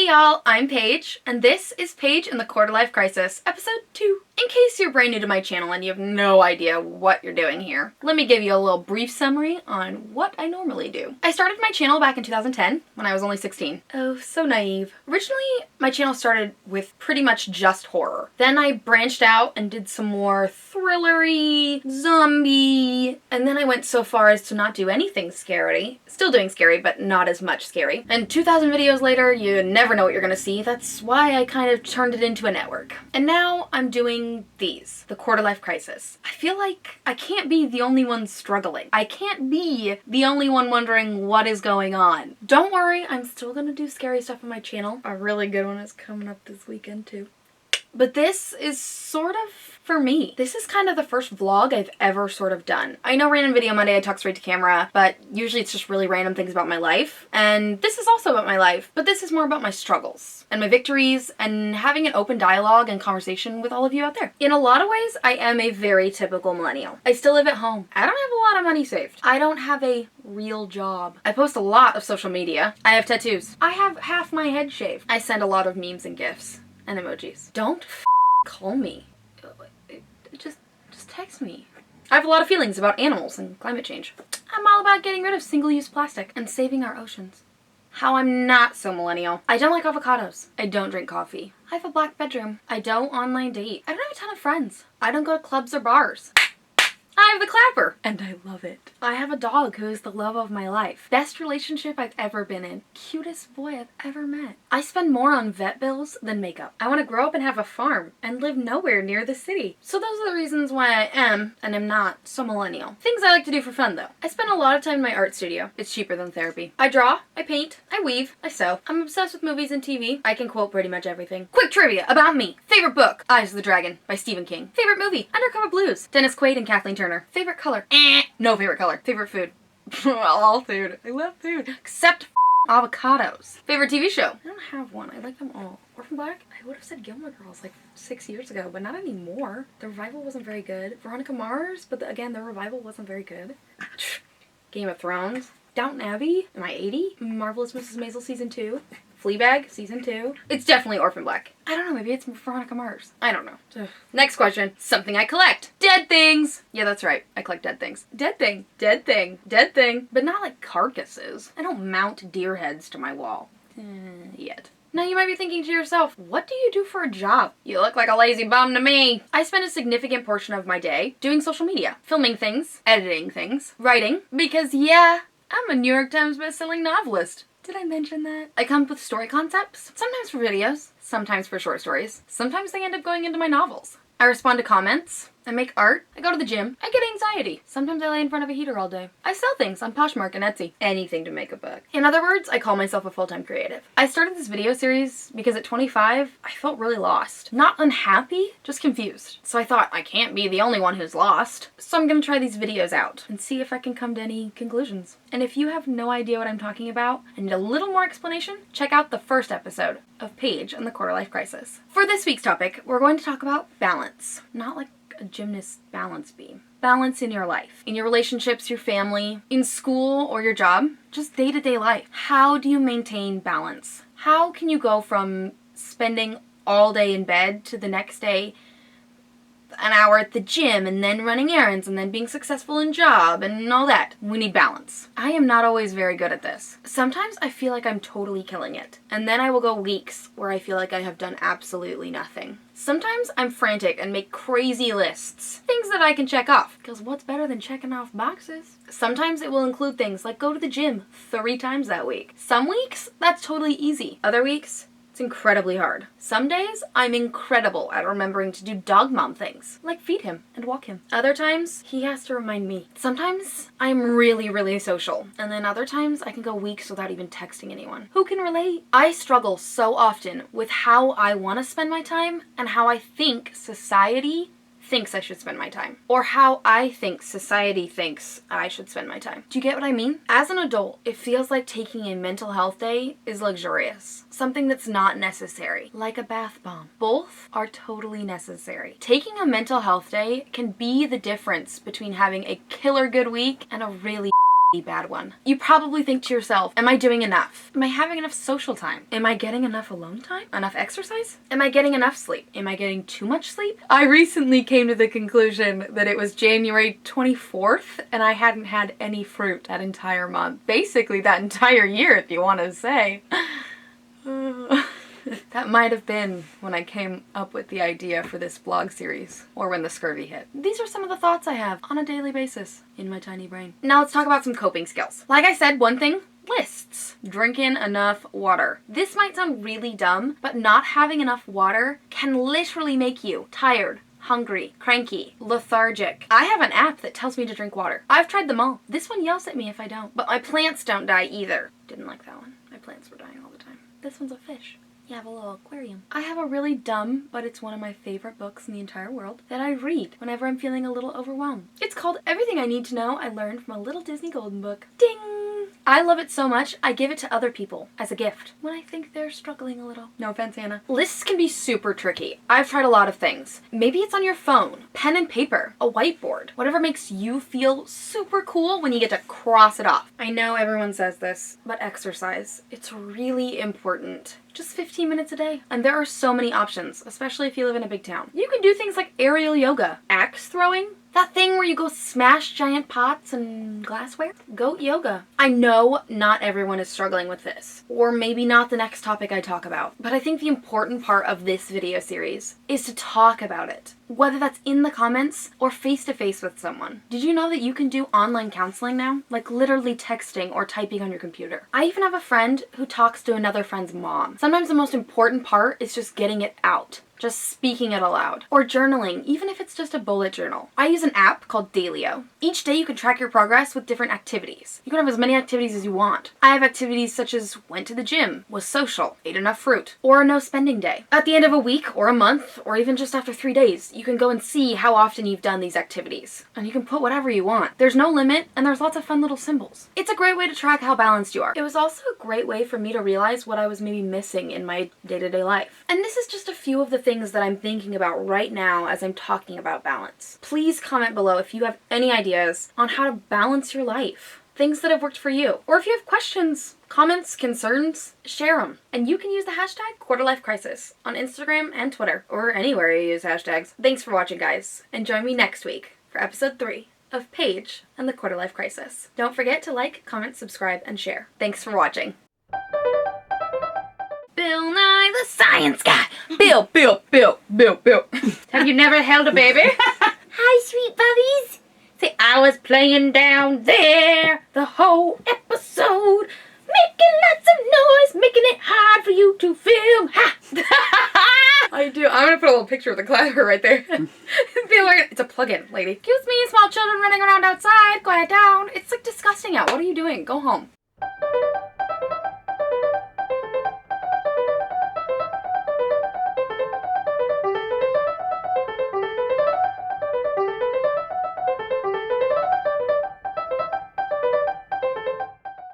Hey y'all, I'm Paige, and this is Paige in the Quarter Life Crisis, episode 2. In case you're brand new to my channel and you have no idea what you're doing here, let me give you a little brief summary on what I normally do. I started my channel back in 2010 when I was only 16. Oh, so naive. Originally, my channel started with pretty much just horror. Then I branched out and did some more thrillery, zombie, and then I went so far as to not do anything scary. Still doing scary, but not as much scary. And 2,000 videos later, you never know what you're gonna see. That's why I kind of turned it into a network. And now I'm doing these, the Quarter Life Crisis. I feel like I can't be the only one struggling. I can't be the only one wondering what is going on. Don't worry, I'm still gonna do scary stuff on my channel. A really good one is coming up this weekend too. But this is sort of for me. This is kind of the first vlog I've ever sort of done. I know Random Video Monday I talk straight to camera, but usually it's just really random things about my life. And this is also about my life, but this is more about my struggles and my victories and having an open dialogue and conversation with all of you out there. In a lot of ways, I am a very typical millennial. I still live at home. I don't have a lot of money saved. I don't have a real job. I post a lot of social media. I have tattoos. I have half my head shaved. I send a lot of memes and gifs and emojis. Don't call me. Just text me. I have a lot of feelings about animals and climate change. I'm all about getting rid of single-use plastic and saving our oceans. How I'm not so millennial. I don't like avocados. I don't drink coffee. I have a black bedroom. I don't online date. I don't have a ton of friends. I don't go to clubs or bars. I have the clapper, and I love it. I have a dog who is the love of my life. Best relationship I've ever been in. Cutest boy I've ever met. I spend more on vet bills than makeup. I want to grow up and have a farm and live nowhere near the city. So those are the reasons why I am and am not so millennial. Things I like to do for fun though. I spend a lot of time in my art studio. It's cheaper than therapy. I draw, I paint, I weave, I sew. I'm obsessed with movies and TV. I can quote pretty much everything. Quick trivia about me. Favorite book, Eyes of the Dragon by Stephen King. Favorite movie, Undercover Blues, Dennis Quaid and Kathleen Turner. Favorite color, no favorite color. Favorite food, all food. I love food, except avocados. Favorite TV show, I don't have one. I like them all. Orphan Black, I would have said Gilmore Girls like 6 years ago, but not anymore. The revival wasn't very good. Veronica Mars, but again, the revival wasn't very good. Game of Thrones, Downton Abbey, am I 80? Marvelous Mrs. Maisel season 2. Fleabag, season 2. It's definitely Orphan Black. I don't know, maybe it's Veronica Mars. I don't know. Ugh. Next question. Something I collect. Dead things. Yeah, that's right. I collect dead things. Dead thing. Dead thing. Dead thing. But not like carcasses. I don't mount deer heads to my wall. Yet. Now you might be thinking to yourself, what do you do for a job? You look like a lazy bum to me. I spend a significant portion of my day doing social media. Filming things. Editing things. Writing. Because yeah, I'm a New York Times bestselling novelist. Did I mention that? I come up with story concepts, sometimes for videos, sometimes for short stories. Sometimes they end up going into my novels. I respond to comments. I make art. I go to the gym. I get anxiety. Sometimes I lay in front of a heater all day. I sell things on Poshmark and Etsy. Anything to make a buck. In other words, I call myself a full-time creative. I started this video series because at 25, I felt really lost. Not unhappy, just confused. So I thought, I can't be the only one who's lost. So I'm gonna try these videos out and see if I can come to any conclusions. And if you have no idea what I'm talking about and need a little more explanation, check out the first episode of Paige and the Quarter Life Crisis. For this week's topic, we're going to talk about balance. Not like a gymnast balance beam. Balance in your life, in your relationships, your family, in school or your job, just day-to-day life. How do you maintain balance? How can you go from spending all day in bed to the next day an hour at the gym and then running errands and then being successful in job and all that? We need balance. I am not always very good at this. Sometimes I feel like I'm totally killing it. And then I will go weeks where I feel like I have done absolutely nothing. Sometimes I'm frantic and make crazy lists. Things that I can check off. Because what's better than checking off boxes? Sometimes it will include things like go to the gym 3 times that week. Some weeks, that's totally easy. Other weeks, it's incredibly hard. Some days, I'm incredible at remembering to do dog mom things, like feed him and walk him. Other times, he has to remind me. Sometimes, I'm really social, and then other times, I can go weeks without even texting anyone. Who can relate? I struggle so often with how I want to spend my time and how I think society thinks I should spend my time, or how I think society thinks I should spend my time. Do you get what I mean? As an adult, it feels like taking a mental health day is luxurious, something that's not necessary, like a bath bomb. Both are totally necessary. Taking a mental health day can be the difference between having a killer good week and a really bad one. You probably think to yourself, am I doing enough? Am I having enough social time? Am I getting enough alone time? Enough exercise? Am I getting enough sleep? Am I getting too much sleep? I recently came to the conclusion that it was January 24th and I hadn't had any fruit that entire month. Basically that entire year, if you want to say. That might have been when I came up with the idea for this vlog series, or when the scurvy hit. These are some of the thoughts I have on a daily basis in my tiny brain. Now let's talk about some coping skills. Like I said, one thing, lists. Drinking enough water. This might sound really dumb, but not having enough water can literally make you tired, hungry, cranky, lethargic. I have an app that tells me to drink water. I've tried them all. This one yells at me if I don't. But my plants don't die either. Didn't like that one. My plants were dying all the time. This one's a fish. You have a little aquarium. I have a really dumb, but it's one of my favorite books in the entire world that I read whenever I'm feeling a little overwhelmed. It's called Everything I Need to Know I Learned from a Little Disney Golden Book. Ding! I love it so much, I give it to other people as a gift when I think they're struggling a little. No offense, Anna. Lists can be super tricky. I've tried a lot of things. Maybe it's on your phone, pen and paper, a whiteboard, whatever makes you feel super cool when you get to cross it off. I know everyone says this, but exercise, it's really important. Just 15 minutes a day. And there are so many options, especially if you live in a big town. You can do things like aerial yoga, axe throwing, that thing where you go smash giant pots and glassware, goat yoga. I know not everyone is struggling with this, or maybe not the next topic I talk about, but I think the important part of this video series is to talk about it, whether that's in the comments or face-to-face with someone. Did you know that you can do online counseling now? Like literally texting or typing on your computer. I even have a friend who talks to another friend's mom. Sometimes the most important part is just getting it out. Just speaking it aloud. Or journaling, even if it's just a bullet journal. I use an app called Dailyo. Each day you can track your progress with different activities. You can have as many activities as you want. I have activities such as went to the gym, was social, ate enough fruit, or a no spending day. At the end of a week or a month, or even just after 3 days, you can go and see how often you've done these activities. And you can put whatever you want. There's no limit, and there's lots of fun little symbols. It's a great way to track how balanced you are. It was also a great way for me to realize what I was maybe missing in my day-to-day life. And this is just a few of the things that I'm thinking about right now as I'm talking about balance. Please comment below if you have any ideas on how to balance your life. Things that have worked for you. Or if you have questions, comments, concerns, share them. And you can use the hashtag #QuarterLifeCrisis on Instagram and Twitter, or anywhere you use hashtags. Thanks for watching, guys, and join me next week for episode 3 of Paige and the Quarter Life Crisis. Don't forget to like, comment, subscribe, and share. Thanks for watching. Bill Nye the Science Guy. Bill. Have you never held a baby? Hi, sweet bubbies. Say, I was playing down there the whole episode, making lots of noise, making it hard for you to film. Ha! I do. I'm gonna put a little picture of the clapper right there. It's a plug-in, lady. Excuse me, small children running around outside. Quiet down. It's like disgusting out. What are you doing? Go home.